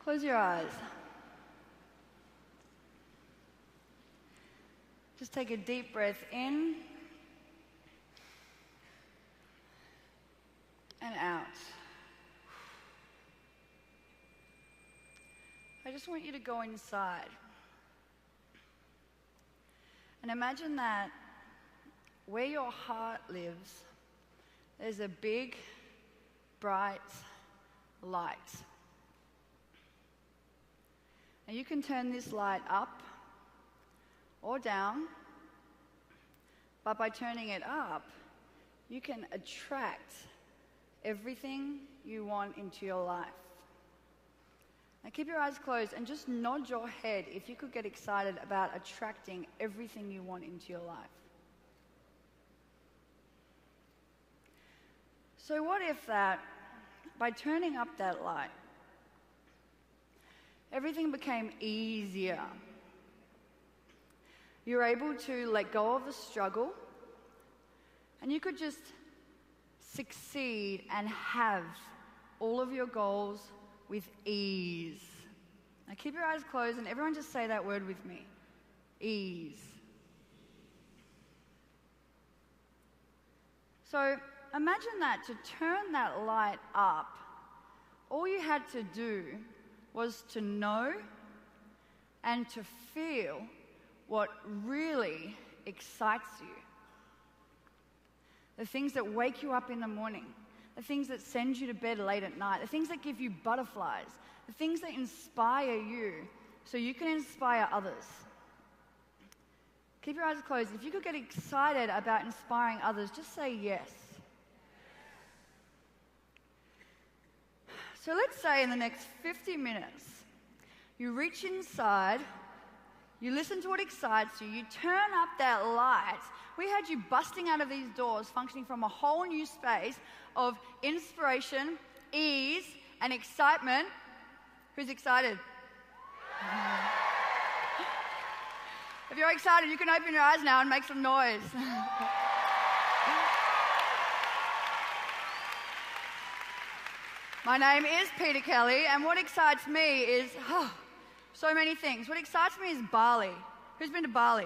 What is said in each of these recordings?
Close your eyes. Just take a deep breath in and out. I just want you to go inside. And imagine that where your heart lives, there's a big, bright light. And you can turn this light up or down, but by turning it up, you can attract everything you want into your life. Now keep your eyes closed and just nod your head if you could get excited about attracting everything you want into your life. So what if that, by turning up that light, everything became easier? You're able to let go of the struggle, and you could just succeed and have all of your goals with ease. Now keep your eyes closed and everyone just say that word with me. Ease. So imagine that to turn that light up, all you had to do was to know and to feel what really excites you. The things that wake you up in the morning, the things that send you to bed late at night, the things that give you butterflies, the things that inspire you so you can inspire others. Keep your eyes closed. If you could get excited about inspiring others, just say yes. So let's say in the next 50 minutes, you reach inside, you listen to what excites you, you turn up that light. We had you busting out of these doors, functioning from a whole new space of inspiration, ease, and excitement. Who's excited? If you're excited, you can open your eyes now and make some noise. My name is Peter Kelly, and what excites me is so many things. What excites me is Bali. Who's been to Bali?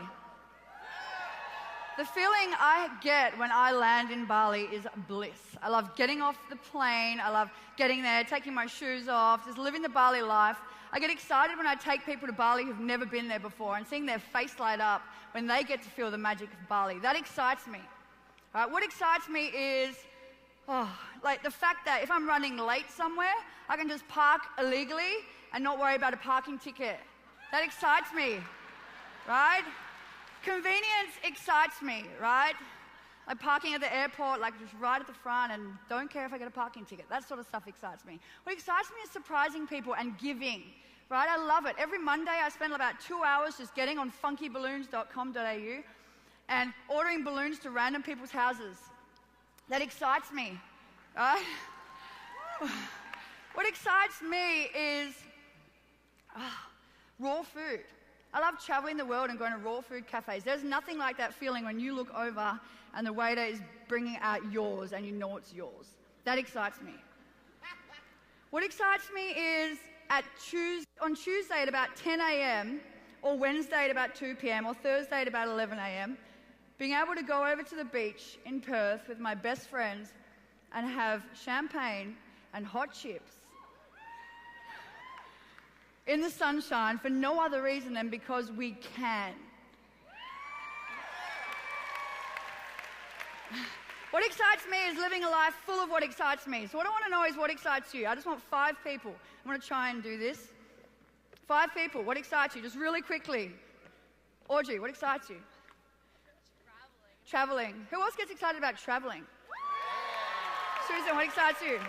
The feeling I get when I land in Bali is bliss. I love getting off the plane. I love getting there, taking my shoes off, just living the Bali life. I get excited when I take people to Bali who've never been there before and seeing their face light up when they get to feel the magic of Bali. That excites me. All right, what excites me is like the fact that if I'm running late somewhere, I can just park illegally and not worry about a parking ticket. That excites me, right? Convenience excites me, right? Like parking at the airport, like just right at the front and don't care if I get a parking ticket. That sort of stuff excites me. What excites me is surprising people and giving, right? I love it. Every Monday I spend about 2 hours just getting on funkyballoons.com.au and ordering balloons to random people's houses. That excites me, right? What excites me is raw food. I love traveling the world and going to raw food cafes. There's nothing like that feeling when you look over and the waiter is bringing out yours and you know it's yours. That excites me. What excites me is on Tuesday at about 10 a.m. or Wednesday at about 2 p.m. or Thursday at about 11 a.m., being able to go over to the beach in Perth with my best friends and have champagne and hot chips in the sunshine for no other reason than because we can. What excites me is living a life full of what excites me. So what I want to know is what excites you. I just want 5 people. I'm going to try and do this. 5 people. What excites you? Just really quickly. Audrey, what excites you? Traveling. Who else gets excited about traveling? Susan, what excites you?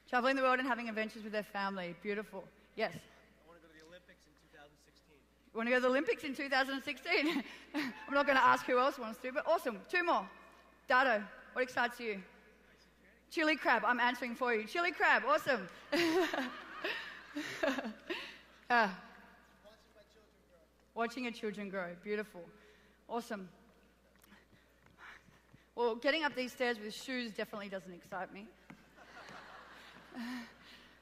Traveling the world and having adventures with their family. Beautiful. Yes? I want to go to the Olympics in 2016. You want to go to the Olympics in 2016? I'm not going to ask who else wants to, but awesome. 2 more. Dado, what excites you? Chili crab. I'm answering for you. Chili crab. Awesome. Watching your children grow. Beautiful. Awesome. Well, getting up these stairs with shoes definitely doesn't excite me.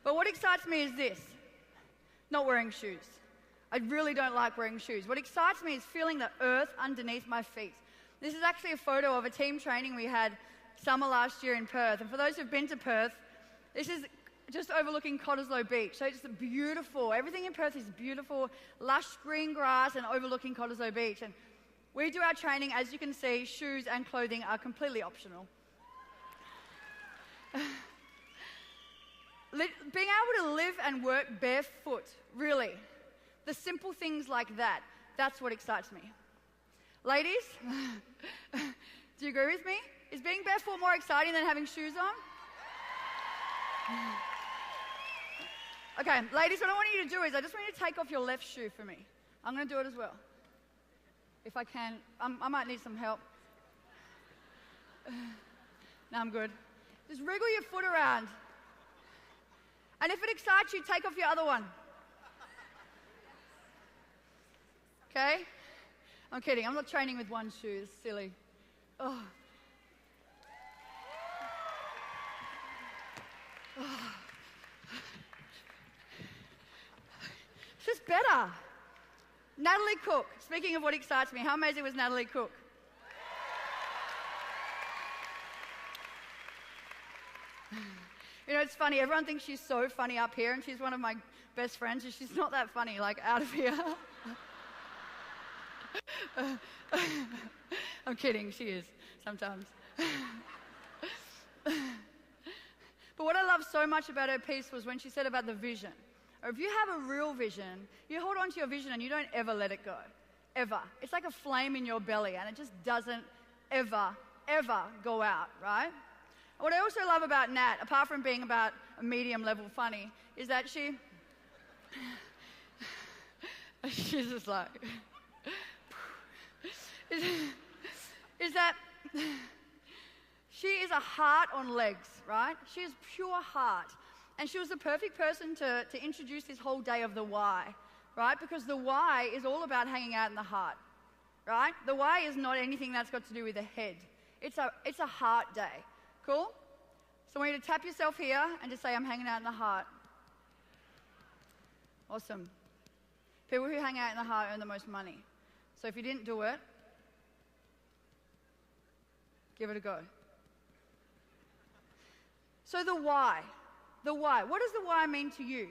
But what excites me is this, not wearing shoes. I really don't like wearing shoes. What excites me is feeling the earth underneath my feet. This is actually a photo of a team training we had summer last year in Perth. And for those who've been to Perth, this is just overlooking Cottesloe Beach. So it's beautiful. Everything in Perth is beautiful, lush green grass and overlooking Cottesloe Beach. And we do our training, as you can see, shoes and clothing are completely optional. Being able to live and work barefoot, really, the simple things like that, that's what excites me. Ladies, do you agree with me? Is being barefoot more exciting than having shoes on? Okay, ladies, what I want you to do is I just want you to take off your left shoe for me. I'm going to do it as well. If I can. I might need some help. No, I'm good. Just wriggle your foot around. And if it excites you, take off your other one. Okay? I'm kidding. I'm not training with one shoe. It's silly. Oh. Oh. This is better. Natalie Cook. Speaking of what excites me, how amazing was Natalie Cook? You know, it's funny. Everyone thinks she's so funny up here, and she's one of my best friends, and she's not that funny, like, out of here. I'm kidding. She is, sometimes. But what I love so much about her piece was when she said about the vision. Or if you have a real vision, you hold on to your vision and you don't ever let it go. Ever. It's like a flame in your belly, and it just doesn't ever go out, right? What I also love about Nat, apart from being about a medium level funny, is that she's just like, is that she is a heart on legs, right? She is pure heart. And she was the perfect person to introduce this whole day of the why, right? Because the why is all about hanging out in the heart, right? The why is not anything that's got to do with the head. It's a heart day. Cool? So I want you to tap yourself here and just say, I'm hanging out in the heart. Awesome. People who hang out in the heart earn the most money. So if you didn't do it, give it a go. So the why. The why. What does the why mean to you?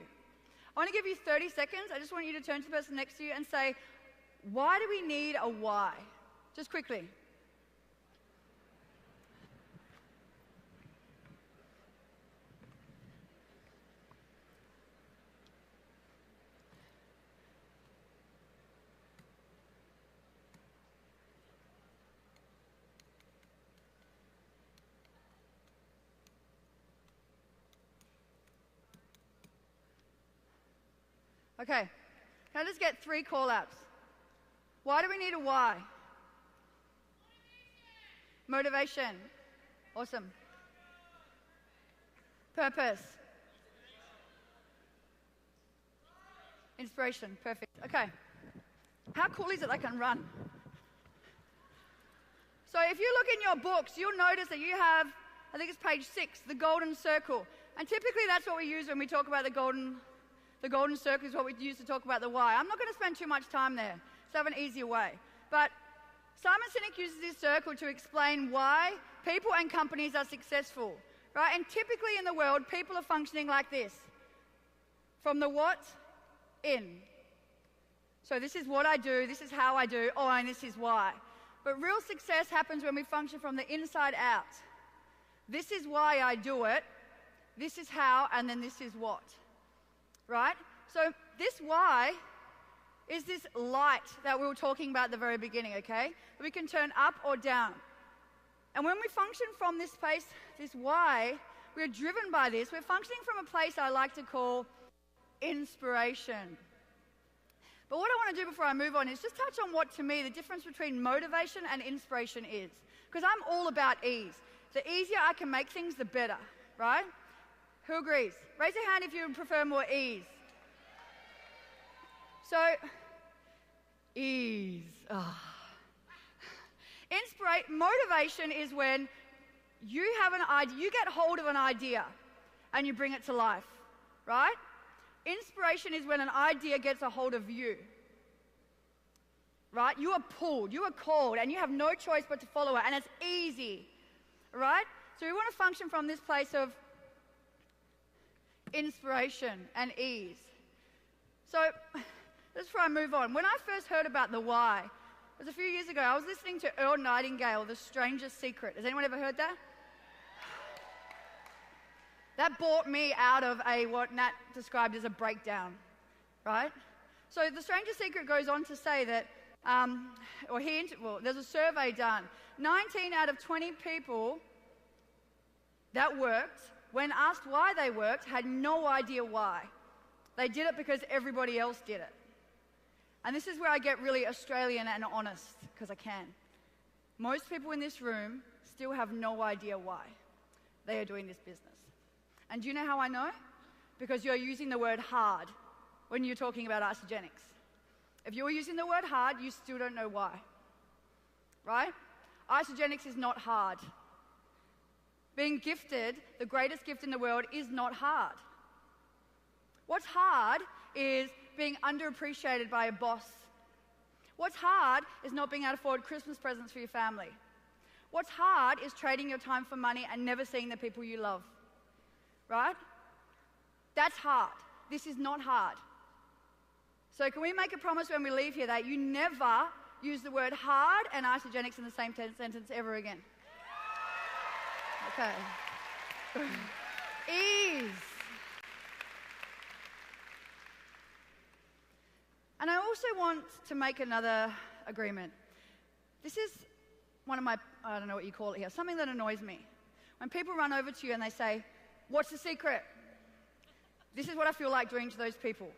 I want to give you 30 seconds. I just want you to turn to the person next to you and say, why do we need a why? Just quickly. Okay, can I just get 3 call-outs? Why do we need a why? Motivation. Awesome. Purpose. Inspiration. Perfect. Okay. How cool is it I can run? So if you look in your books, you'll notice that you have, I think it's page 6, the golden circle. And typically that's what we use when we talk about the golden circle is what we use to talk about the why. I'm not going to spend too much time there. Let's have an easier way. But Simon Sinek uses this circle to explain why people and companies are successful, right? And typically in the world, people are functioning like this. From the what? In. So this is what I do, this is how I do, oh, and this is why. But real success happens when we function from the inside out. This is why I do it, this is how, and then this is what. Right? So this why is this light that we were talking about at the very beginning, okay? We can turn up or down. And when we function from this place, this why, we're driven by this. We're functioning from a place I like to call inspiration. But what I want to do before I move on is just touch on what, to me, the difference between motivation and inspiration is. Because I'm all about ease. The easier I can make things, the better, right? Who agrees? Raise your hand if you prefer more ease. So, ease. Motivation is when you have an idea, you get hold of an idea and you bring it to life. right? Inspiration is when an idea gets a hold of you, right? You are pulled, you are called, and you have no choice but to follow it, and it's easy, right? So we want to function from this place of inspiration and ease. So, just before I move on, when I first heard about the why, it was a few years ago. I was listening to Earl Nightingale, The Strangest Secret. Has anyone ever heard that? That brought me out of what Nat described as a breakdown, right? So The Strangest Secret goes on to say that, there's a survey done. 19 out of 20 people that worked, when asked why they worked, had no idea why. They did it because everybody else did it. And this is where I get really Australian and honest, because I can. Most people in this room still have no idea why they are doing this business. And do you know how I know? Because you're using the word hard when you're talking about isogenics. If you're using the word hard, you still don't know why, right? Isogenics is not hard. Being gifted, the greatest gift in the world, is not hard. What's hard is being underappreciated by a boss. What's hard is not being able to afford Christmas presents for your family. What's hard is trading your time for money and never seeing the people you love. Right? That's hard. This is not hard. So can we make a promise when we leave here that you never use the word hard and isogenics in the same sentence ever again? Okay. Ease. And I also want to make another agreement. This is one of my, I don't know what you call it here, something that annoys me. When people run over to you and they say, "What's the secret?" This is what I feel like doing to those people.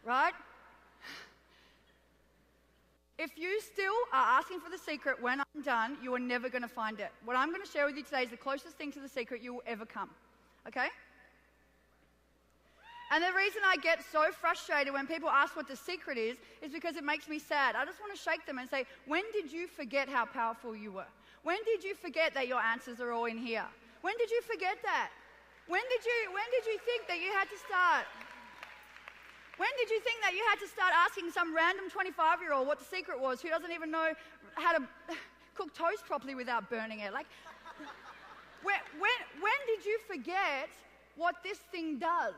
Right? If you still are asking for the secret when I'm done, you are never going to find it. What I'm going to share with you today is the closest thing to the secret you will ever come. Okay? And the reason I get so frustrated when people ask what the secret is because it makes me sad. I just want to shake them and say, when did you forget how powerful you were? When did you forget that your answers are all in here? When did you forget that? When did you think that you had to start? When did you think that you had to start asking some random 25-year-old what the secret was who doesn't even know how to cook toast properly without burning it? Like, when did you forget what this thing does?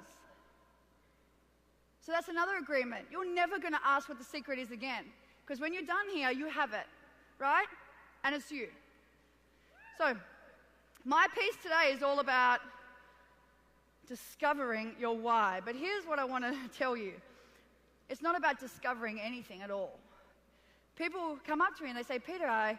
So that's another agreement. You're never going to ask what the secret is again. Because when you're done here, you have it, right? And it's you. So, my piece today is all about discovering your why. But here's what I want to tell you. It's not about discovering anything at all. People come up to me and they say, "Peter, I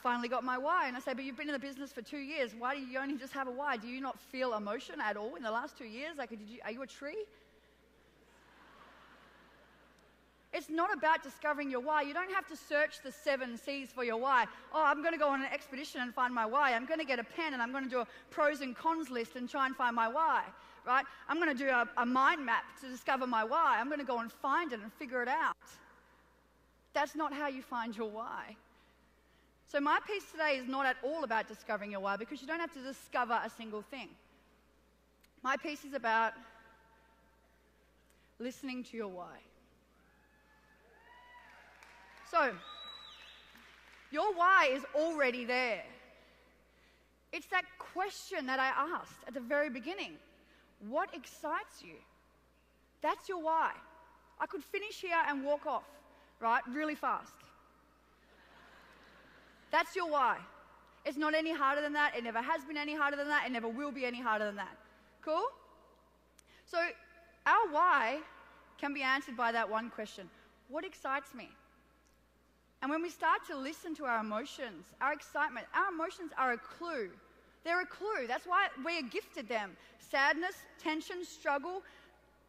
finally got my why." And I say, "But you've been in the business for 2 years. Why do you only just have a why? Do you not feel emotion at all in the last 2 years? Like, are you a tree?" It's not about discovering your why. You don't have to search the 7 C's for your why. "Oh, I'm going to go on an expedition and find my why. I'm going to get a pen and I'm going to do a pros and cons list and try and find my why." Right? "I'm going to do a mind map to discover my why. I'm going to go and find it and figure it out." That's not how you find your why. So my piece today is not at all about discovering your why, because you don't have to discover a single thing. My piece is about listening to your why. So, your why is already there. It's that question that I asked at the very beginning. What excites you? That's your why. I could finish here and walk off, right, really fast. That's your why. It's not any harder than that. It never has been any harder than that. It never will be any harder than that. Cool? So, our why can be answered by that one question. What excites me? And when we start to listen to our emotions, our excitement, our emotions are a clue. They're a clue. That's why we are gifted them. Sadness, tension, struggle,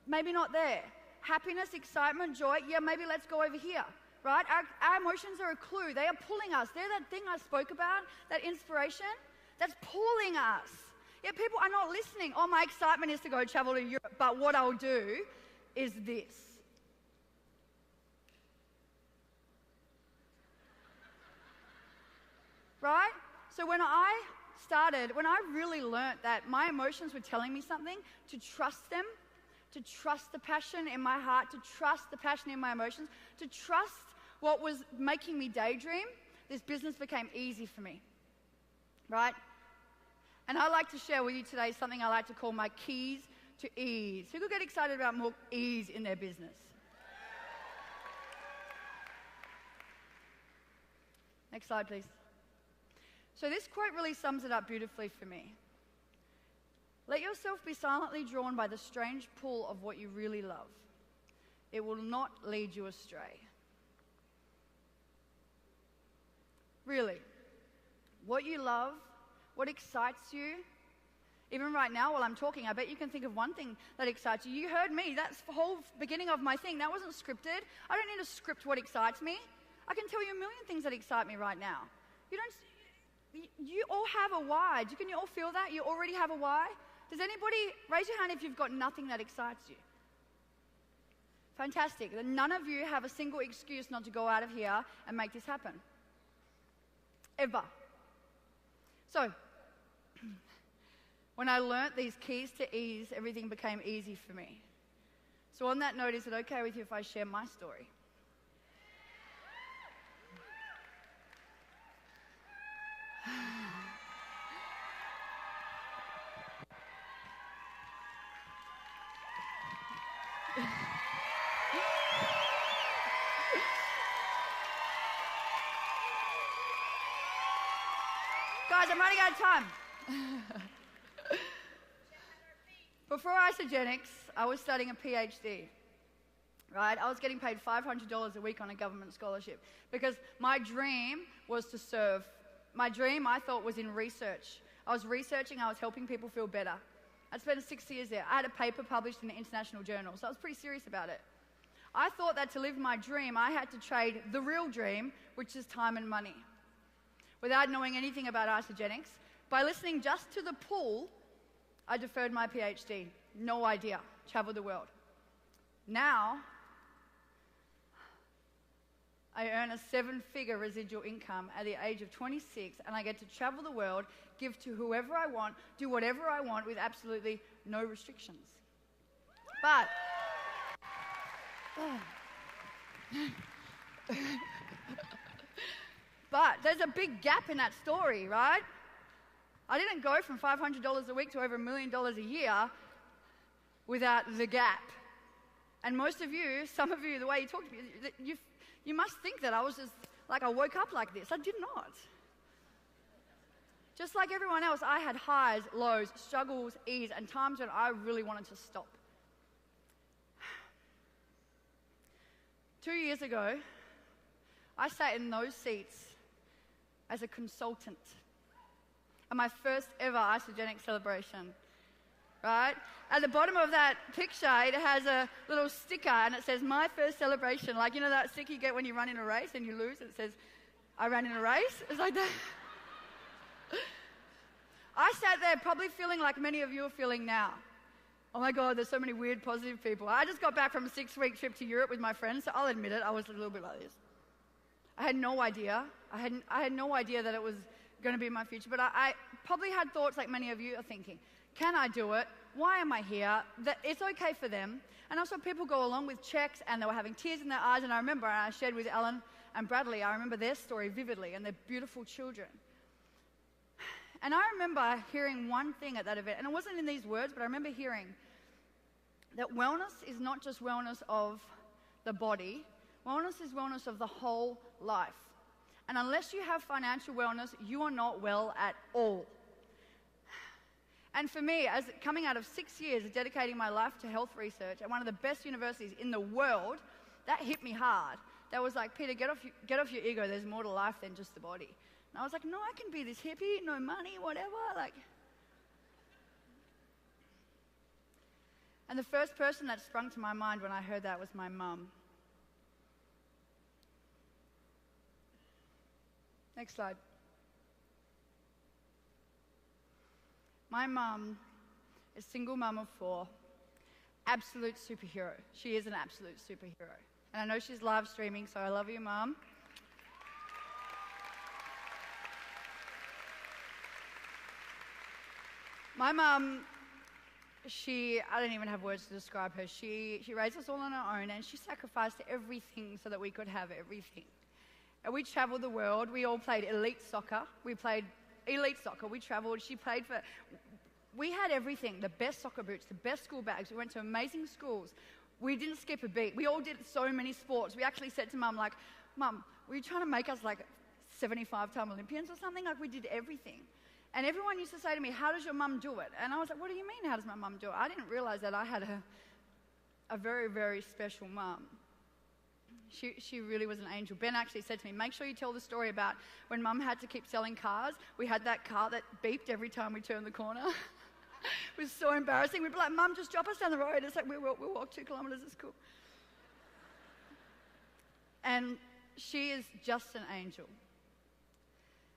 maybe not there. Happiness, excitement, joy, yeah, maybe let's go over here, right? Our emotions are a clue. They are pulling us. They're that thing I spoke about, that inspiration, that's pulling us. Yet people are not listening. "Oh, my excitement is to go travel to Europe, but what I'll do is this." Right? So when I when I really learnt that my emotions were telling me something, to trust them, to trust the passion in my heart, to trust the passion in my emotions, to trust what was making me daydream, this business became easy for me, right? And I'd like to share with you today something I like to call my keys to ease. Who could get excited about more ease in their business? Next slide, please. So this quote really sums it up beautifully for me. Let yourself be silently drawn by the strange pull of what you really love. It will not lead you astray. Really, what you love, what excites you, even right now while I'm talking, I bet you can think of one thing that excites you. You heard me. That's the whole beginning of my thing. That wasn't scripted. I don't need to script what excites me. I can tell you a million things that excite me right now. You all have a why. Can you all feel that? You already have a why? Does anybody, raise your hand if you've got nothing that excites you. Fantastic. Then none of you have a single excuse not to go out of here and make this happen. Ever. So, when I learnt these keys to ease, everything became easy for me. So on that note, is it okay with you if I share my story? Guys, I'm running out of time. Before Isogenics, I was studying a PhD, right? I was getting paid $500 a week on a government scholarship because my dream was to serve. My dream, I thought, was in research. I was researching, I was helping people feel better. I'd spent 6 years there. I had a paper published in an international journal, so I was pretty serious about it. I thought that to live my dream, I had to trade the real dream, which is time and money. Without knowing anything about Isogenics, by listening just to the pull, I deferred my PhD. No idea. Traveled the world. Now, I earn a 7-figure residual income at the age of 26, and I get to travel the world, give to whoever I want, do whatever I want with absolutely no restrictions. But there's a big gap in that story, right? I didn't go from $500 a week to over $1 million a year without the gap. And most of you, some of you, the way you talk to me, you must think that I was just like I woke up like this. I did not. Just like everyone else, I had highs, lows, struggles, ease, and times when I really wanted to stop. 2 years ago, I sat in those seats as a consultant at my first ever Isogenic celebration, right? At the bottom of that picture, it has a little sticker and it says, my first celebration. Like, you know that sticker you get when you run in a race and you lose and it says, I ran in a race? It's like that. I sat there probably feeling like many of you are feeling now. Oh my God, there's so many weird, positive people. I just got back from a 6-week trip to Europe with my friends, so I'll admit it, I was a little bit like this. I had no idea. I had no idea that it was going to be my future, but I probably had thoughts like many of you are thinking. Can I do it? Why am I here? That it's okay for them. And also people go along with checks and they were having tears in their eyes. And I remember, and I shared with Alan and Bradley, I remember their story vividly and their beautiful children. And I remember hearing one thing at that event, and it wasn't in these words, but I remember hearing that wellness is not just wellness of the body, wellness is wellness of the whole life. And unless you have financial wellness, you are not well at all. And for me, as coming out of 6 years of dedicating my life to health research at one of the best universities in the world, that hit me hard. That was like, Peter, get off your ego. There's more to life than just the body. And I was like, no, I can be this hippie, no money, whatever. And the first person that sprung to my mind when I heard that was my mum. Next slide. My mum is single mum of 4, absolute superhero. She is an absolute superhero. And I know she's live streaming, so I love you, Mum. My mum, I don't even have words to describe her. She raised us all on her own, and she sacrificed everything so that we could have everything. And we traveled the world. We all played elite soccer. We traveled. We had everything, the best soccer boots, the best school bags. We went to amazing schools. We didn't skip a beat. We all did so many sports. We actually said to Mum, like, Mum, were you trying to make us like 75-time Olympians or something? Like, we did everything. And everyone used to say to me, how does your mum do it? And I was like, what do you mean, how does my mum do it? I didn't realize that I had a very, very special mum. She really was an angel. Ben actually said to me, make sure you tell the story about when Mum had to keep selling cars. We had that car that beeped every time we turned the corner. It was so embarrassing. We'd be like, Mum, just drop us down the road. It's like, we'll walk 2 kilometers, it's cool. And she is just an angel.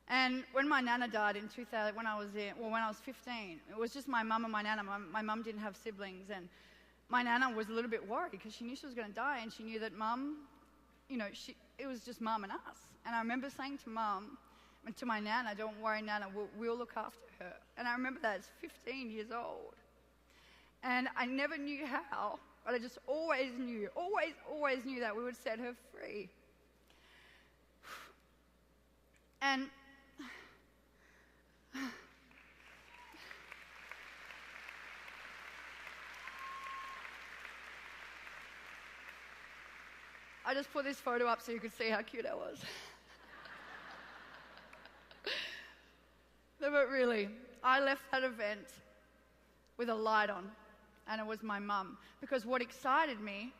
And when my nana died in 2000, when I was 15, it was just my mum and my nana. My mum didn't have siblings, and my nana was a little bit worried because she knew she was going to die, and she knew that Mum, it was just Mum and us. And I remember saying to Mum and to my nana, don't worry, Nana, we'll look after her. And I remember that as 15 years old. And I never knew how, but I just always knew that we would set her free. And I just put this photo up so you could see how cute I was. No, but really, I left that event with a light on, and it was my mum. Because what excited me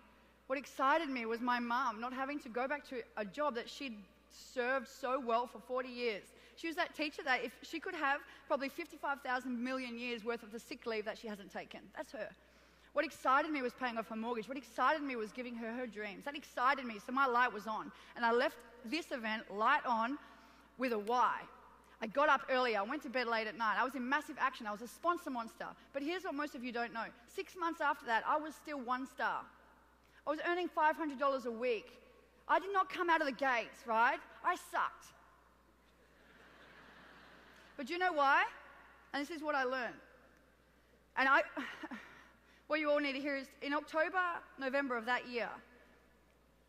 was my mum not having to go back to a job that she'd served so well for 40 years. She was that teacher that if she could have probably 55,000 million years worth of the sick leave that she hasn't taken. That's her. What excited me was paying off her mortgage. What excited me was giving her her dreams. That excited me, so my light was on. And I left this event light on with a why. I got up early. I went to bed late at night. I was in massive action. I was a sponsor monster. But here's what most of you don't know. 6 months after that, I was still 1 star. I was earning $500 a week. I did not come out of the gates, right? I sucked. But you know why? And this is what I learned. And what you all need to hear is, in October, November of that year,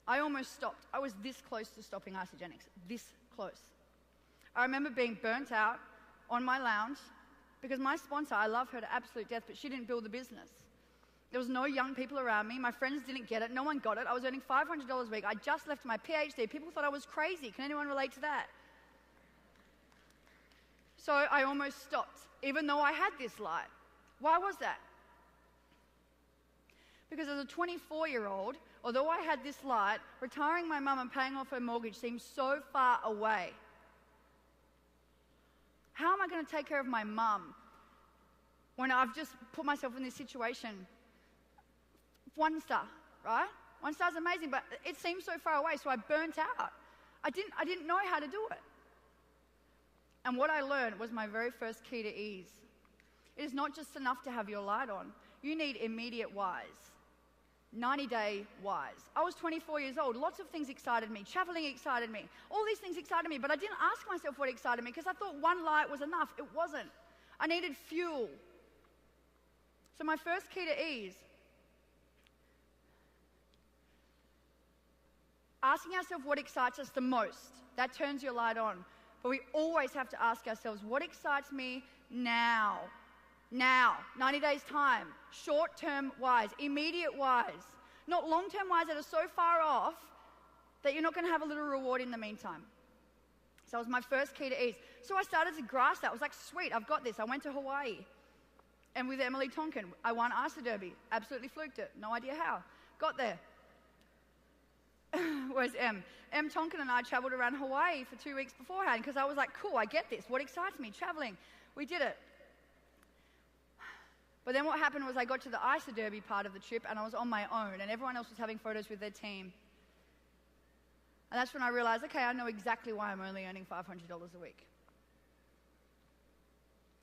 I almost stopped. I was this close to stopping Isogenics, this close. I remember being burnt out on my lounge because my sponsor, I love her to absolute death, but she didn't build the business. There was no young people around me. My friends didn't get it. No one got it. I was earning $500 a week. I just left my PhD. People thought I was crazy. Can anyone relate to that? So I almost stopped, even though I had this light. Why was that? Because as a 24-year-old, although I had this light, retiring my mum and paying off her mortgage seemed so far away. How am I going to take care of my mum when I've just put myself in this situation? 1 star, right? 1 star is amazing, but it seems so far away, so I burnt out. I didn't know how to do it. And what I learned was my very first key to ease. It is not just enough to have your light on. You need immediate whys. 90-day whys. I was 24 years old. Lots of things excited me. Traveling excited me. All these things excited me, but I didn't ask myself what excited me because I thought 1 light was enough. It wasn't. I needed fuel. So my first key to ease, asking ourselves what excites us the most. That turns your light on. But we always have to ask ourselves, what excites me now? Now, 90 days time, short-term whys, immediate whys, not long-term whys that are so far off that you're not going to have a little reward in the meantime. So that was my first key to ease. So I started to grasp that. I was like, sweet, I've got this. I went to Hawaii, and with Emily Tonkin, I won Ice Derby. Absolutely fluked it. No idea how. Got there. Where's Em? Em Tonkin and I traveled around Hawaii for 2 weeks beforehand because I was like, cool, I get this. What excites me? Traveling. We did it. But then what happened was I got to the Ice Derby part of the trip and I was on my own and everyone else was having photos with their team. And that's when I realized, okay, I know exactly why I'm only earning $500 a week.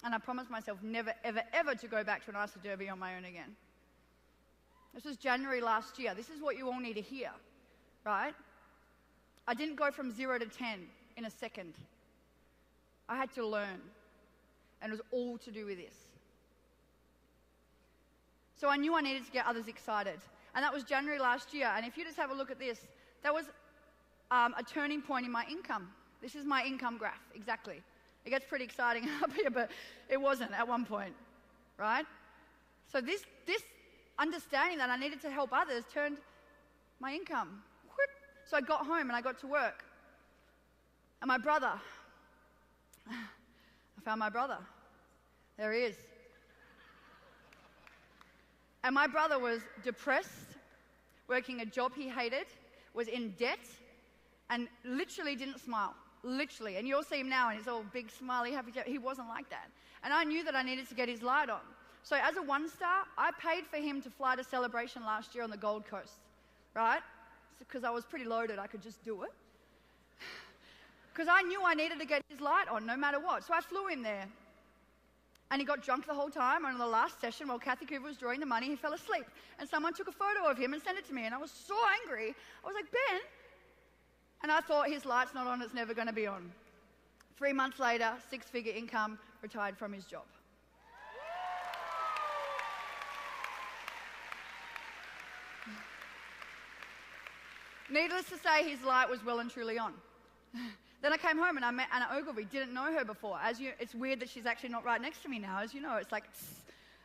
And I promised myself never, ever, ever to go back to an Ice Derby on my own again. This was January last year. This is what you all need to hear, right? I didn't go from 0 to 10 in a second. I had to learn. And it was all to do with this. So I knew I needed to get others excited. And that was January last year. And if you just have a look at this, that was a turning point in my income. This is my income graph, exactly. It gets pretty exciting up here, but it wasn't at one point, right? So this understanding that I needed to help others turned my income. So I got home and I got to work. And my brother, I found my brother. There he is. And my brother was depressed, working a job he hated, was in debt, and literally didn't smile. Literally. And you'll see him now and he's all big, smiley, happy. He wasn't like that. And I knew that I needed to get his light on. So as a one-star, I paid for him to fly to Celebration last year on the Gold Coast, right? Because I was pretty loaded, I could just do it. Because I knew I needed to get his light on no matter what. So I flew him there. And he got drunk the whole time. And on the last session, while Kathy Cooper was drawing the money, he fell asleep. And someone took a photo of him and sent it to me. And I was so angry. I was like, Ben. And I thought, his light's not on, it's never going to be on. 3 months later, 6-figure income, retired from his job. Needless to say, his light was well and truly on. Then I came home and I met Anna Ogilvy. Didn't know her before. It's weird that she's actually not right next to me now. As you know, it's like...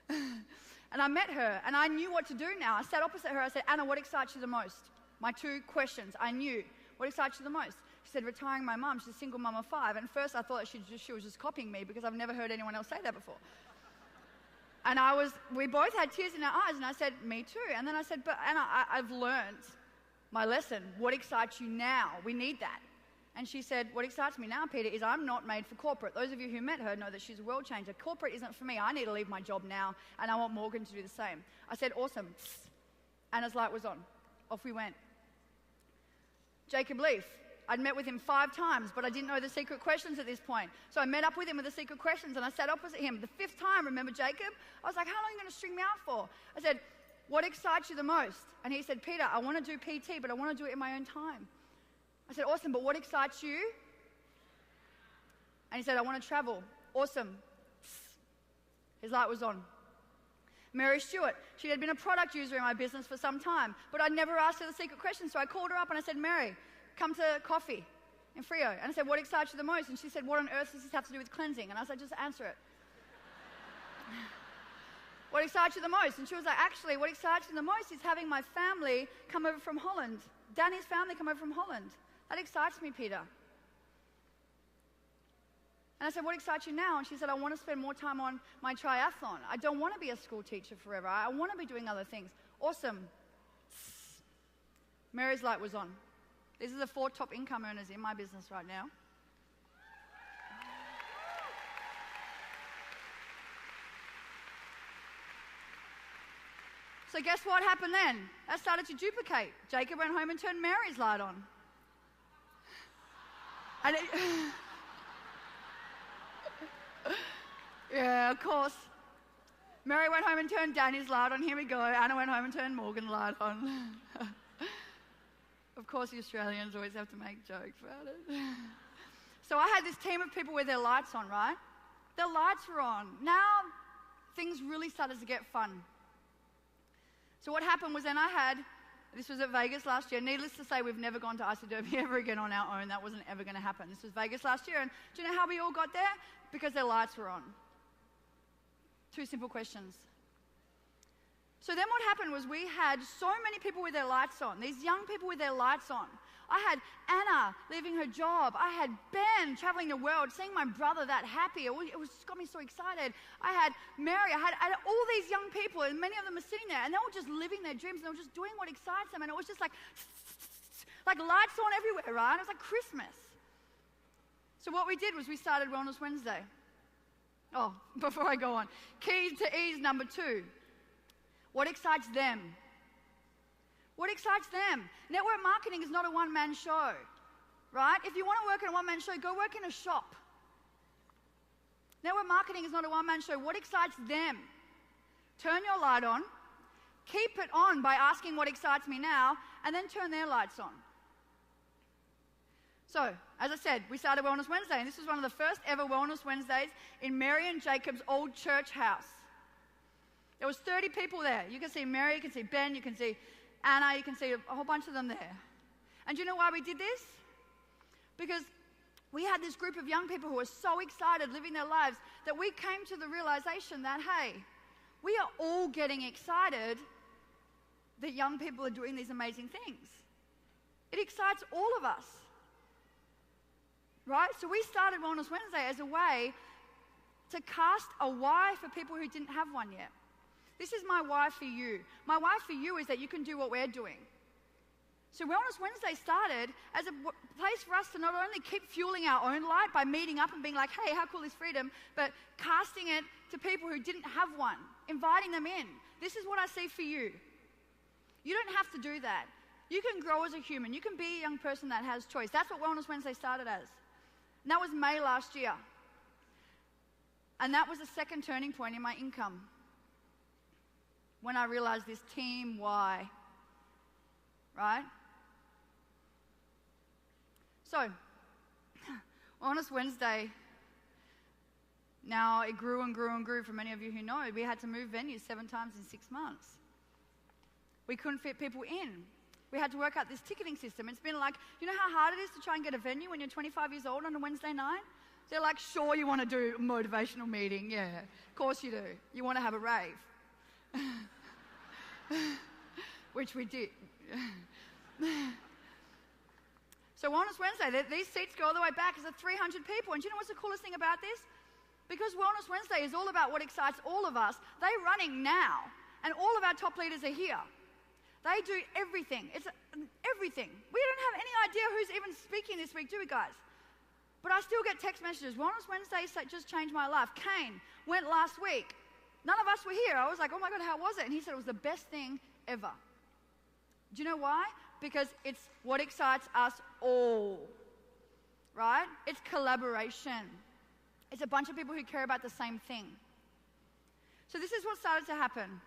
And I met her and I knew what to do now. I sat opposite her. I said, Anna, what excites you the most? My 2 questions. I knew. What excites you the most? She said, retiring my mum. She's a single mum of 5. And at first I thought she was just copying me because I've never heard anyone else say that before. And we both had tears in our eyes. And I said, me too. And then I said, but Anna, I've learned my lesson. What excites you now? We need that. And she said, what excites me now, Peter, is I'm not made for corporate. Those of you who met her know that she's a world changer. Corporate isn't for me. I need to leave my job now, and I want Morgan to do the same. I said, awesome. Anna's light was on. Off we went. Jacob Leaf. I'd met with him 5 times, but I didn't know the secret questions at this point. So I met up with him with the secret questions, and I sat opposite him. The 5th time, remember Jacob? I was like, how long are you going to string me out for? I said, what excites you the most? And he said, Peter, I want to do PT, but I want to do it in my own time. I said, awesome, but what excites you? And he said, I want to travel. Awesome. His light was on. Mary Stewart, she had been a product user in my business for some time, but I'd never asked her the secret question, so I called her up and I said, Mary, come to coffee in Frio. And I said, what excites you the most? And she said, what on earth does this have to do with cleansing? And I said, just answer it. What excites you the most? And she was like, actually, what excites me the most is having my family come over from Holland. Danny's family come over from Holland. That excites me, Peter. And I said, what excites you now? And she said, I want to spend more time on my triathlon. I don't want to be a school teacher forever. I want to be doing other things. Awesome. Mary's light was on. These are the 4 top income earners in my business right now. So guess what happened then? That started to duplicate. Jacob went home and turned Mary's light on. And yeah, of course. Mary went home and turned Danny's light on. Here we go. Anna went home and turned Morgan's light on. Of course, the Australians always have to make jokes about it. So I had this team of people with their lights on, right? Their lights were on. Now, things really started to get fun. So what happened was then this was at Vegas last year. Needless to say, we've never gone to Isoderby ever again on our own. That wasn't ever going to happen. This was Vegas last year. And do you know how we all got there? Because their lights were on. 2 simple questions. So then what happened was we had so many people with their lights on, these young people with their lights on. I had Anna leaving her job. I had Ben traveling the world, seeing my brother that happy. It got me so excited. I had Mary. I had all these young people, and many of them are sitting there, and they were just living their dreams, and they were just doing what excites them, and it was just like lights on everywhere, right? It was like Christmas. So what we did was we started Wellness Wednesday. Oh, before I go on. Key to ease number 2. What excites them? What excites them? Network marketing is not a one-man show, right? If you want to work in a one-man show, go work in a shop. Network marketing is not a one-man show. What excites them? Turn your light on. Keep it on by asking what excites me now, and then turn their lights on. So, as I said, we started Wellness Wednesday, and this was one of the first ever Wellness Wednesdays in Mary and Jacob's old church house. There was 30 people there. You can see Mary, you can see Ben, you can see Anna, you can see a whole bunch of them there. And do you know why we did this? Because we had this group of young people who were so excited living their lives that we came to the realization that, hey, we are all getting excited that young people are doing these amazing things. It excites all of us, right? So we started Wellness Wednesday as a way to cast a why for people who didn't have one yet. This is my why for you. My why for you is that you can do what we're doing. So Wellness Wednesday started as a place for us to not only keep fueling our own light by meeting up and being like, hey, how cool is freedom, but casting it to people who didn't have one, inviting them in. This is what I see for you. You don't have to do that. You can grow as a human. You can be a young person that has choice. That's what Wellness Wednesday started as. And that was May last year. And that was the second turning point in my income. When I realized this team why, right? So, Wellness Wednesday, now it grew and grew and grew. For many of you who know, we had to move venues 7 times in 6 months. We couldn't fit people in. We had to work out this ticketing system. It's been like, you know how hard it is to try and get a venue when you're 25 years old on a Wednesday night? They're like, sure, you want to do a motivational meeting. Yeah, of course you do. You want to have a rave. Which we did. So Wellness Wednesday, these seats go all the way back. It's 300 people. And do you know what's the coolest thing about this? Because Wellness Wednesday is all about what excites all of us. They're running now. And all of our top leaders are here. They do everything. It's everything. We don't have any idea who's even speaking this week, do we, guys? But I still get text messages. Wellness Wednesday just changed my life. Kane went last week. None of us were here. I was like, oh my God, how was it? And he said it was the best thing ever. Do you know why? Because it's what excites us all, right? It's collaboration. It's a bunch of people who care about the same thing. So this is what started to happen.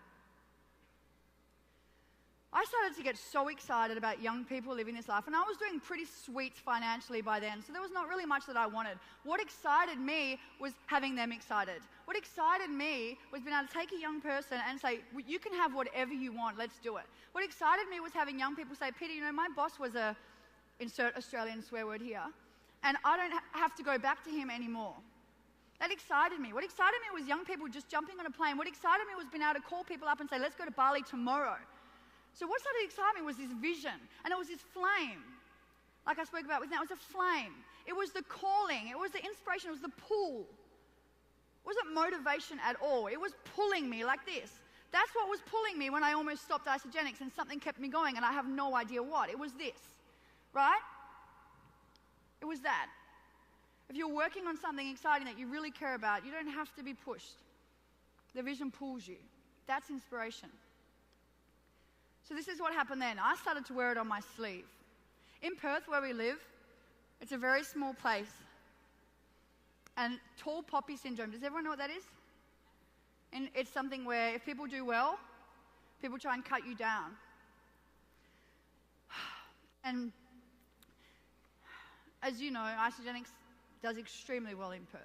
I started to get so excited about young people living this life, and I was doing pretty sweet financially by then, so there was not really much that I wanted. What excited me was having them excited. What excited me was being able to take a young person and say, you can have whatever you want, let's do it. What excited me was having young people say, Peter, you know, my boss was a, insert Australian swear word here, and I don't have to go back to him anymore. That excited me. What excited me was young people just jumping on a plane. What excited me was being able to call people up and say, let's go to Bali tomorrow. So what started to excite me was this vision, and it was this flame, like I spoke about with now. It was a flame. It was the calling. It was the inspiration. It was the pull. It wasn't motivation at all. It was pulling me like this. That's what was pulling me when I almost stopped Isogenics, and something kept me going, and I have no idea what. It was this, right? It was that. If you're working on something exciting that you really care about, you don't have to be pushed. The vision pulls you. That's inspiration. So this is what happened then. I started to wear it on my sleeve. In Perth, where we live, it's a very small place. And tall poppy syndrome, does everyone know what that is? And it's something where if people do well, people try and cut you down. And as you know, Isogenics does extremely well in Perth.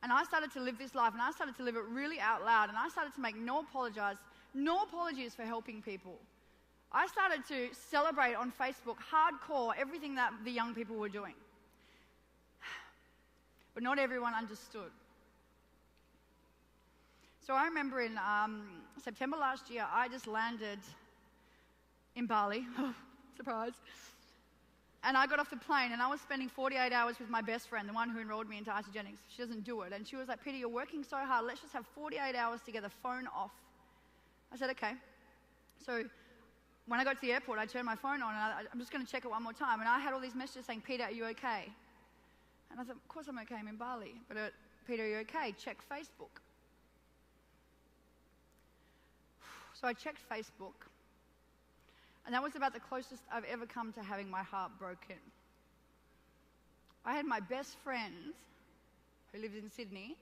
And I started to live this life, and I started to live it really out loud, and I started to make no apologies for helping people. I started to celebrate on Facebook hardcore everything that the young people were doing. But not everyone understood. So I remember in September last year, I just landed in Bali. Surprise. And I got off the plane, and I was spending 48 hours with my best friend, the one who enrolled me into Isogenics. She doesn't do it. And she was like, Peter, you're working so hard. Let's just have 48 hours together, phone off. I said, okay. So when I got to the airport, I turned my phone on, and I'm just going to check it one more time. And I had all these messages saying, Peter, are you okay? And I thought, of course I'm okay, I'm in Bali. But Peter, are you okay? Check Facebook. So I checked Facebook. And that was about the closest I've ever come to having my heart broken. I had my best friend, who lives in Sydney,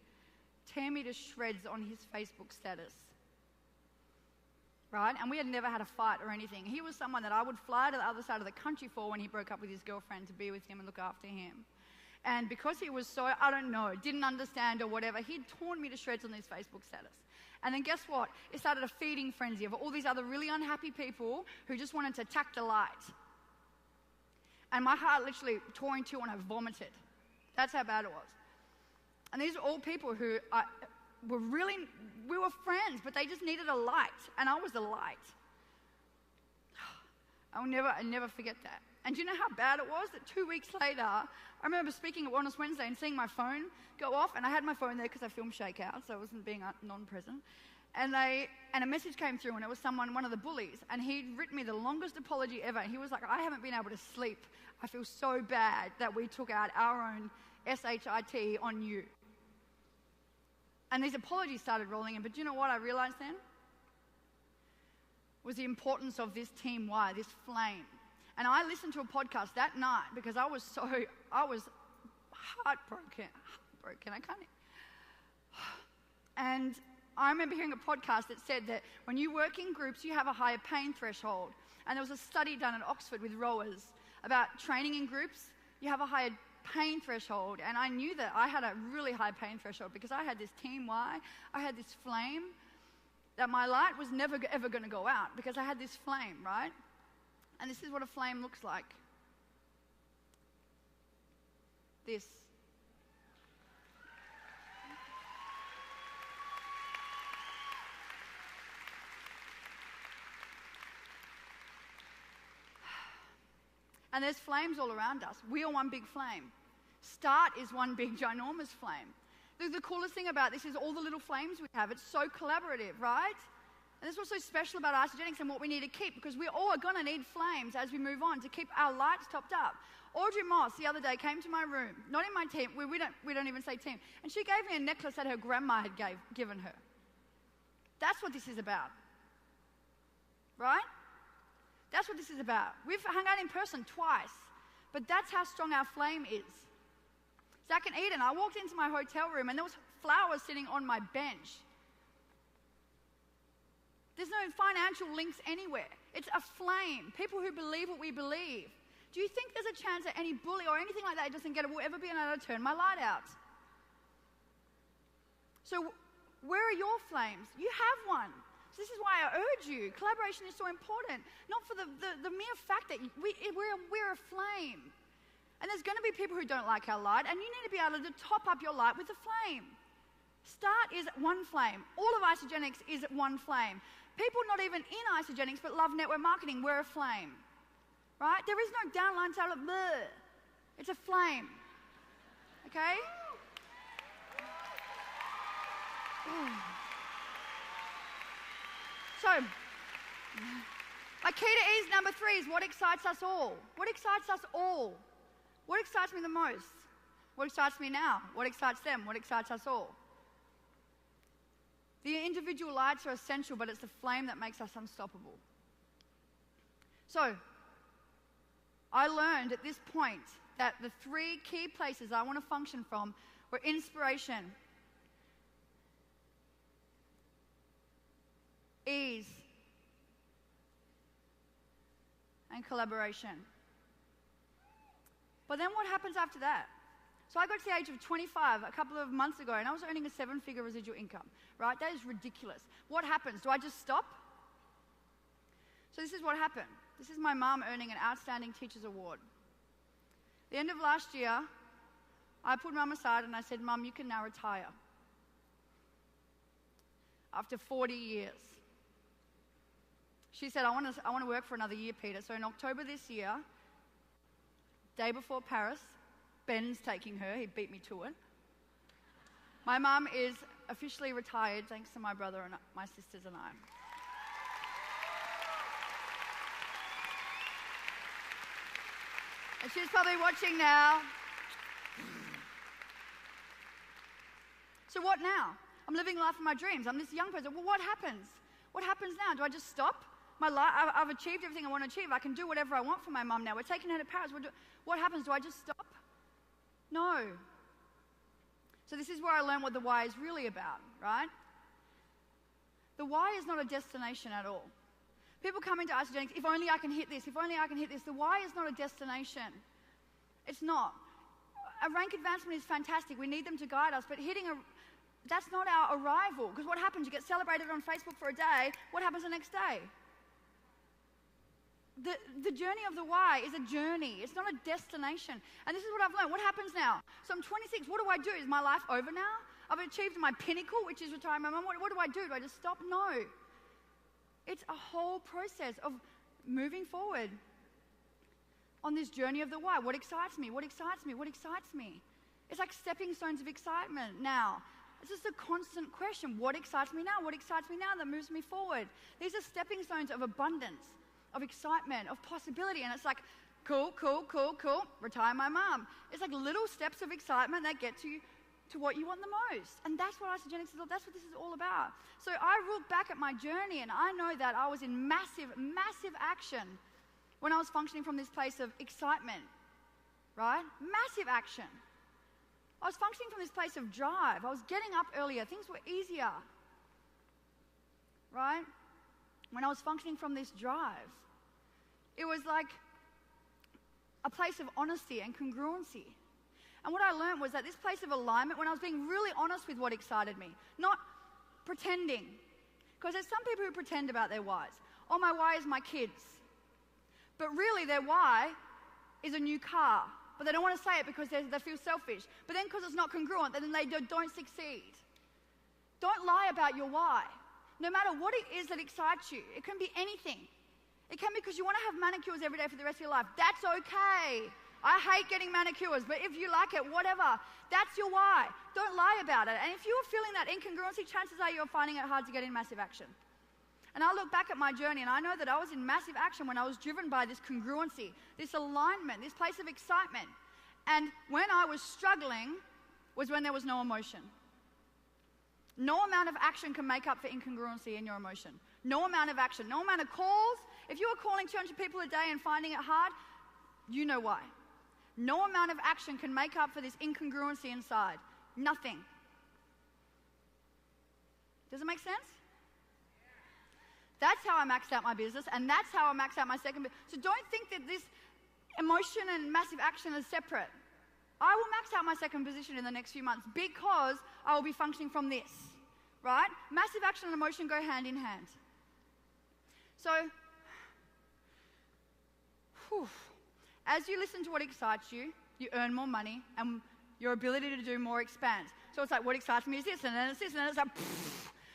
tear me to shreds on his Facebook status. Right? And we had never had a fight or anything. He was someone that I would fly to the other side of the country for when he broke up with his girlfriend, to be with him and look after him. And because he was so, I don't know, didn't understand or whatever, he'd torn me to shreds on his Facebook status. And then guess what? It started a feeding frenzy of all these other really unhappy people who just wanted to attack the light. And my heart literally tore in two and I vomited. That's how bad it was. And these are all people who we were friends, but they just needed a light. And I was the light. I'll never forget that. And do you know how bad it was? That 2 weeks later, I remember speaking at Wellness Wednesday and seeing my phone go off, and I had my phone there because I filmed Shakeout, so I wasn't being non-present. And a message came through, and it was one of the bullies, and he'd written me the longest apology ever. And he was like, I haven't been able to sleep. I feel so bad that we took out our own SHIT on you. And these apologies started rolling in, but do you know what I realized then? Was the importance of this Team Why, this flame. And I listened to a podcast that night because I was heartbroken. And I remember hearing a podcast that said that when you work in groups, you have a higher pain threshold. And there was a study done at Oxford with rowers about training in groups. You have a higher pain threshold. And I knew that I had a really high pain threshold because I had this Team Why. I had this flame that my light was never ever going to go out because I had this flame, right? And this is what a flame looks like. This. And there's flames all around us. We are one big flame. Start is one big ginormous flame. The coolest thing about this is all the little flames we have. It's so collaborative, right? And this is what's so special about Isogenics and what we need to keep, because we all are going to need flames as we move on to keep our lights topped up. Audrey Moss the other day came to my room, not in my team, we don't even say team, and she gave me a necklace that her grandma had given her. That's what this is about, right? That's what this is about. We've hung out in person twice, but that's how strong our flame is. Zach and Eden, I walked into my hotel room and there was flowers sitting on my bench. There's no financial links anywhere. It's a flame. People who believe what we believe. Do you think there's a chance that any bully or anything like that doesn't get it will ever be able to turn my light out? So where are your flames? You have one. So this is why I urge you. Collaboration is so important. Not for the mere fact that we're a flame. And there's going to be people who don't like our light, and you need to be able to top up your light with a flame. Start is one flame. All of Isogenics is one flame. People not even in Isogenics but love network marketing, we're a flame. Right? There is no downline tablet. Bleh. It's a flame. Okay? So, my key to ease number 3 is what excites us all. What excites us all? What excites me the most? What excites me now? What excites them? What excites us all? The individual lights are essential, but it's the flame that makes us unstoppable. So, I learned at this point that the 3 key places I want to function from were inspiration, ease, and collaboration. But then what happens after that? So I got to the age of 25 a couple of months ago, and I was earning a 7-figure residual income, right? That is ridiculous. What happens? Do I just stop? So this is what happened. This is my mom earning an Outstanding Teacher's Award. The end of last year, I pulled Mum aside and I said, Mum, you can now retire. After 40 years. She said, I want to work for another year, Peter. So in October this year, day before Paris, Ben's taking her. He beat me to it. My mum is officially retired thanks to my brother and my sisters and I. And she's probably watching now. So what now? I'm living life of my dreams. I'm this young person. Well, what happens? What happens now? Do I just stop? My life, I've achieved everything I want to achieve. I can do whatever I want for my mum now. We're taking her to Paris. What happens? Do I just stop? No. So this is where I learned what the why is really about, right? The why is not a destination at all. People come into Isogenics, if only I can hit this, if only I can hit this. The why is not a destination. It's not. A rank advancement is fantastic. We need them to guide us, but hitting That's not our arrival. Because what happens? You get celebrated on Facebook for a day. What happens the next day? The journey of the why is a journey. It's not a destination. And this is what I've learned. What happens now? So I'm 26. What do I do? Is my life over now? I've achieved my pinnacle, which is retiring my mum. What do I do? Do I just stop? No. It's a whole process of moving forward on this journey of the why. What excites me? What excites me? What excites me? It's like stepping stones of excitement now. It's just a constant question. What excites me now? What excites me now that moves me forward? These are stepping stones of abundance, of excitement, of possibility. And it's like, cool, cool, cool, cool, retire my mum. It's like little steps of excitement that get to what you want the most. And that's what Isogenics is all, that's what this is all about. So I look back at my journey and I know that I was in massive, massive action when I was functioning from this place of excitement, right? Massive action. I was functioning from this place of drive. I was getting up earlier. Things were easier, right? When I was functioning from this drive, it was like a place of honesty and congruency. And what I learned was that this place of alignment, when I was being really honest with what excited me, not pretending. Because there's some people who pretend about their whys. Oh, my why is my kids. But really their why is a new car. But they don't want to say it because they feel selfish. But then because it's not congruent, then they don't succeed. Don't lie about your why. No matter what it is that excites you, it can be anything. It can be because you want to have manicures every day for the rest of your life. That's okay. I hate getting manicures, but if you like it, whatever. That's your why. Don't lie about it. And if you're feeling that incongruency, chances are you're finding it hard to get in massive action. And I look back at my journey and I know that I was in massive action when I was driven by this congruency, this alignment, this place of excitement. And when I was struggling was when there was no emotion. No amount of action can make up for incongruency in your emotion. No amount of action, no amount of calls. If you are calling 200 people a day and finding it hard, you know why. No amount of action can make up for this incongruency inside. Nothing. Does it make sense? That's how I maxed out my business, and that's how I maxed out my second business. So don't think that this emotion and massive action is separate. I will max out my second position in the next few months because I will be functioning from this, right? Massive action and emotion go hand in hand. So, as you listen to what excites you, you earn more money, and your ability to do more expands. So it's like, what excites me is this, and then it's this, and then it's like,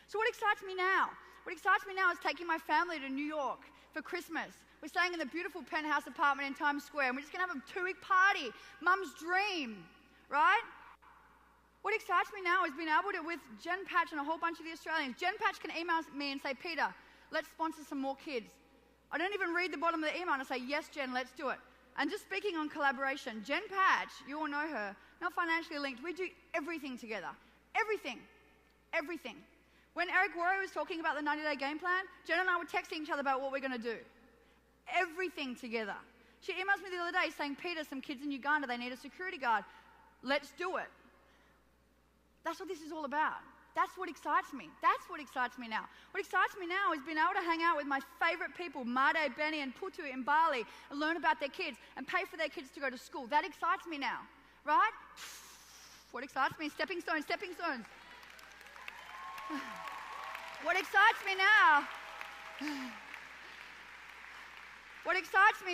so what excites me now? What excites me now is taking my family to New York for Christmas. We're staying in the beautiful penthouse apartment in Times Square, and we're just going to have a 2-week party. Mum's dream, right? What excites me now is being able to, with Jen Patch and a whole bunch of the Australians, Jen Patch can email me and say, Peter, let's sponsor some more kids. I don't even read the bottom of the email and I say, yes, Jen, let's do it. And just speaking on collaboration, Jen Patch, you all know her, not financially linked, we do everything together. Everything. Everything. When Eric Worre was talking about the 90-day game plan, Jen and I were texting each other about what we're going to do. Everything together. She emails me the other day saying, Peter, some kids in Uganda, they need a security guard. Let's do it. That's what this is all about. That's what excites me. That's what excites me now. What excites me now is being able to hang out with my favorite people, Made, Benny, and Putu in Bali, and learn about their kids and pay for their kids to go to school. That excites me now, right? What excites me? Stepping stones, stepping stones. What excites me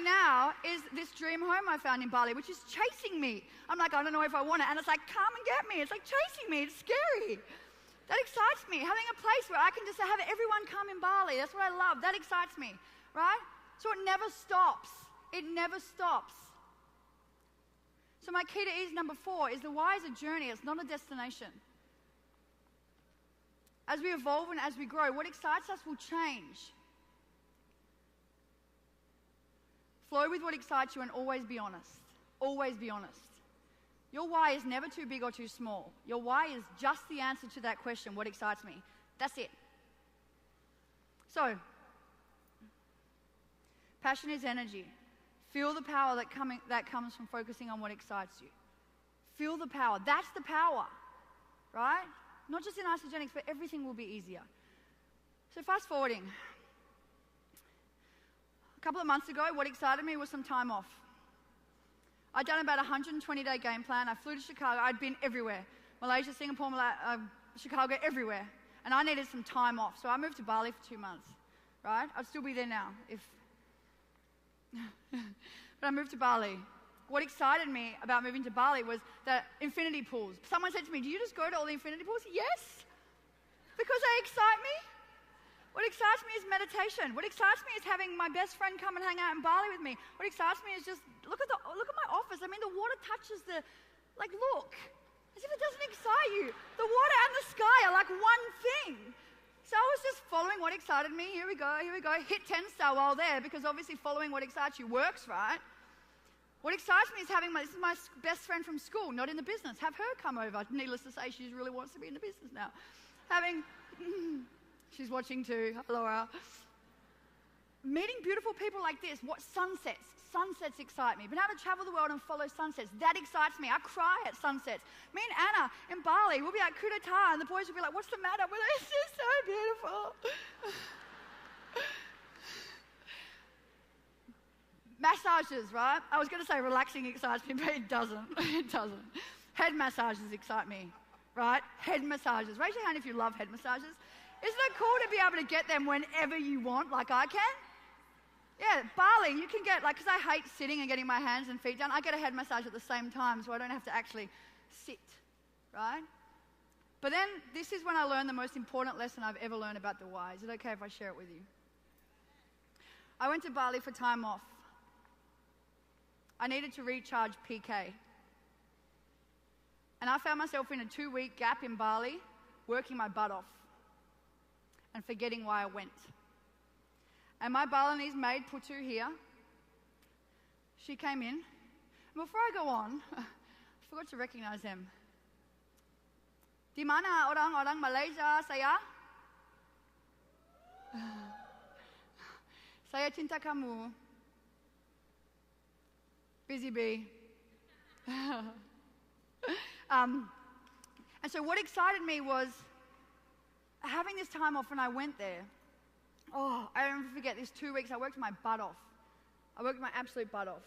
now, is this dream home I found in Bali, which is chasing me. I'm like, I don't know if I want it. And it's like, come and get me. It's like chasing me. It's scary. That excites me. Having a place where I can just have everyone come in Bali. That's what I love. That excites me, right? So it never stops. It never stops. So my key to ease number 4 is the why is a journey. It's not a destination. As we evolve and as we grow, what excites us will change. Flow with what excites you and always be honest. Always be honest. Your why is never too big or too small. Your why is just the answer to that question, what excites me? That's it. So, passion is energy. Feel the power that comes from focusing on what excites you. Feel the power. That's the power, right? Not just in Isogenics, but everything will be easier. So fast forwarding. A couple of months ago, what excited me was some time off. I'd done about a 120-day game plan. I flew to Chicago. I'd been everywhere. Malaysia, Singapore, Chicago, everywhere. And I needed some time off. So I moved to Bali for 2 months, right? I'd still be there now if... But I moved to Bali. What excited me about moving to Bali was the infinity pools. Someone said to me, do you just go to all the infinity pools? Yes, because they excite me. What excites me is meditation. What excites me is having my best friend come and hang out in Bali with me. What excites me is just, look at my office. I mean, the water touches the, look. As if it doesn't excite you. The water and the sky are like one thing. So I was just following what excited me. Here we go. Hit 10-star while there, because obviously following what excites you works, right? What excites me is having this is my best friend from school, not in the business. Have her come over. Needless to say, she really wants to be in the business now. She's watching too. Laura. Meeting beautiful people like this. What sunsets? Sunsets excite me. Being able to travel the world and follow sunsets, that excites me. I cry at sunsets. Me and Anna in Bali, we'll be like, coup d'etat, and the boys will be like, what's the matter? We're like, it's just so beautiful. Massages, right? I was going to say relaxing excites me, but it doesn't. It doesn't. Head massages excite me, right? Head massages. Raise your hand if you love head massages. Isn't it cool to be able to get them whenever you want, like I can? Yeah, Bali, you can get, because I hate sitting and getting my hands and feet done, I get a head massage at the same time so I don't have to actually sit, right? But then, this is when I learned the most important lesson I've ever learned about the why. Is it okay if I share it with you? I went to Bali for time off. I needed to recharge PK. And I found myself in a 2-week gap in Bali, working my butt off and forgetting why I went. And my Balinese maid, Putu, here, she came in. And before I go on, I forgot to recognize them. Di mana orang-orang Malaysia saya? Saya cinta kamu. Busy bee. And so what excited me was having this time off when I went there. Oh, I don't forget, these 2 weeks I worked my butt off. I worked my absolute butt off.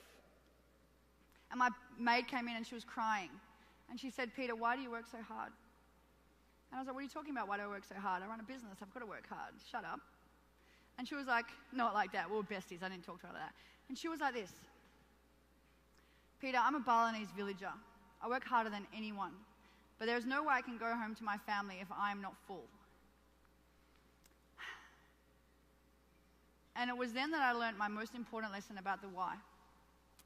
And my maid came in and she was crying. And she said, Peter, why do you work so hard? And I was like, what are you talking about? Why do I work so hard? I run a business. I've got to work hard. Shut up. And she was like, not like that. We were besties. I didn't talk to her like that. And she was like this. Peter, I'm a Balinese villager. I work harder than anyone. But there's no way I can go home to my family if I'm not full. And it was then that I learned my most important lesson about the why.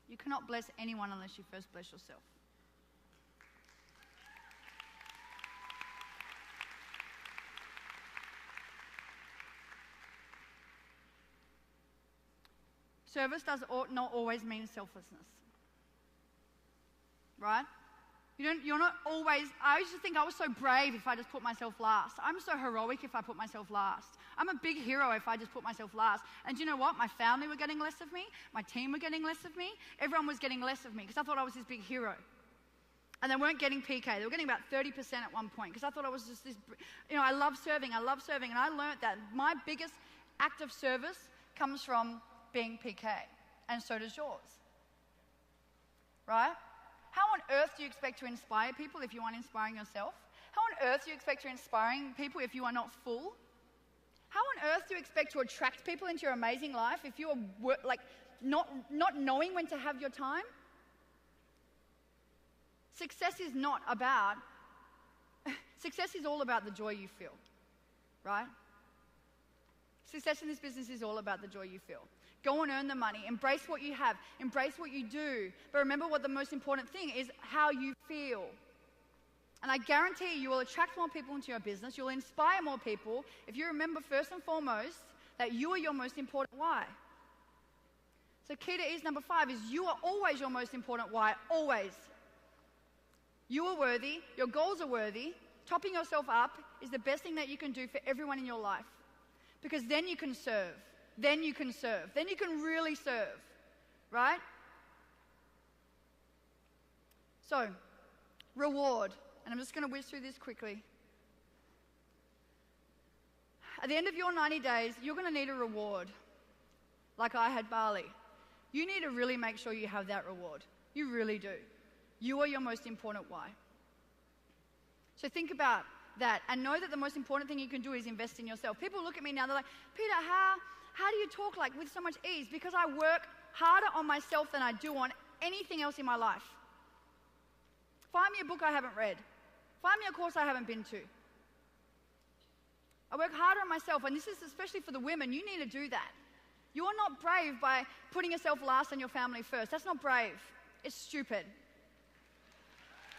You cannot bless anyone unless you first bless yourself. Service does not always mean selflessness. Right? You're not always, I used to think I was so brave if I just put myself last. I'm so heroic if I put myself last. I'm a big hero if I just put myself last. And do you know what? My family were getting less of me. My team were getting less of me. Everyone was getting less of me because I thought I was this big hero. And they weren't getting PK. They were getting about 30% at one point because I thought I was just this, I love serving. And I learned that my biggest act of service comes from being PK. And so does yours. Right? How on earth do you expect to inspire people if you aren't inspiring yourself? How on earth do you expect to inspiring people if you are not full? How on earth do you expect to attract people into your amazing life if you are not knowing when to have your time? Success is all about the joy you feel, right? Success in this business is all about the joy you feel. Go and earn the money. Embrace what you have. Embrace what you do. But remember what the most important thing is, how you feel. And I guarantee you will attract more people into your business. You'll inspire more people if you remember first and foremost that you are your most important why. So key to ease number 5 is you are always your most important why. Always. You are worthy. Your goals are worthy. Topping yourself up is the best thing that you can do for everyone in your life. Because then you can serve. Then you can serve. Then you can really serve. Right? So, reward. And I'm just going to whiz through this quickly. At the end of your 90 days, you're going to need a reward. Like I had Bali. You need to really make sure you have that reward. You really do. You are your most important why. So think about that and know that the most important thing you can do is invest in yourself. People look at me now, they're like, Peter, how do you talk like with so much ease? Because I work harder on myself than I do on anything else in my life. Find me a book I haven't read. Find me a course I haven't been to. I work harder on myself, and this is especially for the women. You need to do that. You're not brave by putting yourself last and your family first. That's not brave. It's stupid.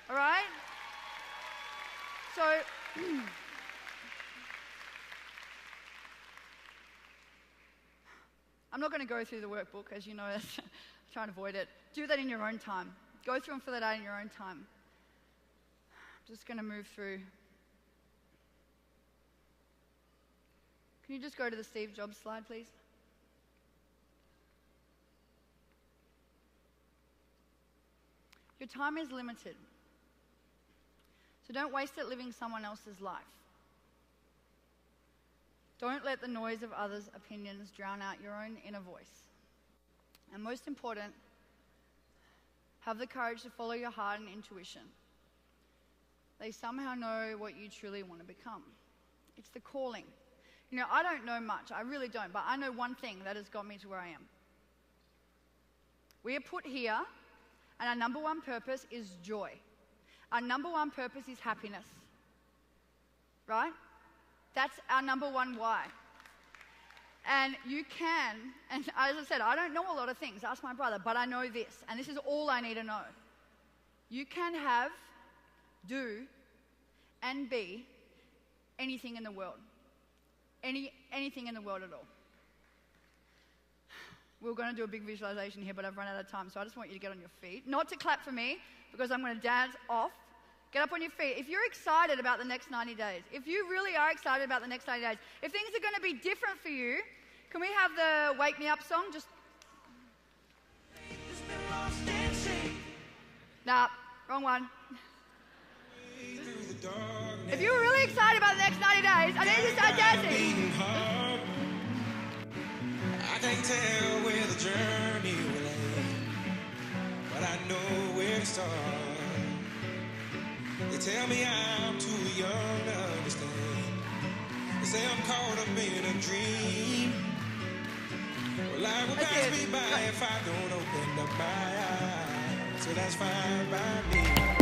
All right? So, I'm not going to go through the workbook, as you know. I'm trying to avoid it. Do that in your own time. Go through and fill it out in your own time. I'm just going to move through. Can you just go to the Steve Jobs slide, please? Your time is limited. So don't waste it living someone else's life. Don't let the noise of others' opinions drown out your own inner voice. And most important, have the courage to follow your heart and intuition. They somehow know what you truly want to become. It's the calling. You know, I don't know much. I really don't. But I know one thing that has got me to where I am. We are put here, and our number one purpose is joy. Our number one purpose is happiness. Right? That's our number one why. And you can, and as I said, I don't know a lot of things. Ask my brother, but I know this, and this is all I need to know. You can have, do, and be anything in the world. Anything in the world at all. We were going to do a big visualization here, but I've run out of time, so I just want you to get on your feet. Not to clap for me, because I'm going to dance off. Get up on your feet. If you're excited about the next 90 days, if you really are excited about the next 90 days, if things are going to be different for you, can we have the Wake Me Up song? Just. Nah, wrong one. If you were really excited about the next 90 days, I need you to start dancing. I can't tell where the journey will end, but I know where to start. They tell me I'm too young to understand. They say I'm caught up in a dream. Well, life will pass me by if I don't open up my eyes. So that's fine by me.